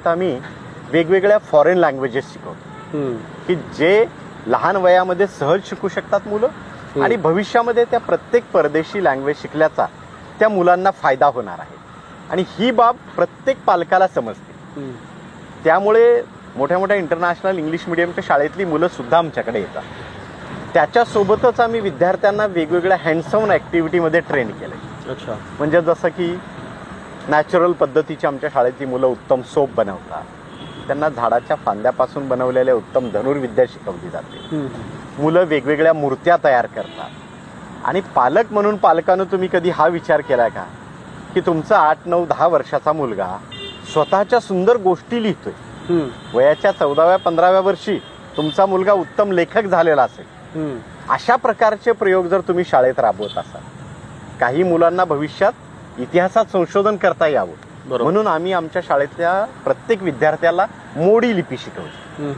शाळेत आम्ही वेगवेगळ्या फॉरेन लँग्वेजेस शिकवतो की जे लहान वयामध्ये सहज शिकू शकतात मुलं आणि भविष्यामध्ये त्या प्रत्येक परदेशी लँग्वेज शिकल्याचा त्या मुलांना फायदा होणार आहे आणि ही बाब प्रत्येक पालकाला समजते. त्यामुळे मोठ्या मोठ्या इंटरनॅशनल इंग्लिश मिडियमच्या शाळेतली मुलं सुद्धा आमच्याकडे येतात. त्याच्यासोबतच आम्ही विद्यार्थ्यांना वेगवेगळ्या हँड्स ऑन ॲक्टिव्हिटीमध्ये ट्रेन केलंय. अच्छा. म्हणजे जसं की नॅचरल पद्धतीची आमच्या शाळेतली मुलं उत्तम सोप बनवतात, त्यांना झाडाच्या फांद्यापासून बनवलेल्या उत्तम धनुर्विद्या शिकवली जाते. मुलं वेगवेगळ्या मूर्त्या तयार करतात आणि पालक म्हणून पालकानं तुम्ही कधी हा विचार केला का की तुमचा 8, 9, 10 वर्षाचा मुलगा स्वतःच्या सुंदर गोष्टी लिहितोय. वयाच्या 14व्या 15व्या वर्षी तुमचा मुलगा उत्तम लेखक झालेला असेल. अशा प्रकारचे प्रयोग जर तुम्ही शाळेत राबवत असाल, काही मुलांना भविष्यात इतिहासात संशोधन करता यावं म्हणून आम्ही आमच्या शाळेतल्या प्रत्येक विद्यार्थ्याला मोडी लिपी शिकवली.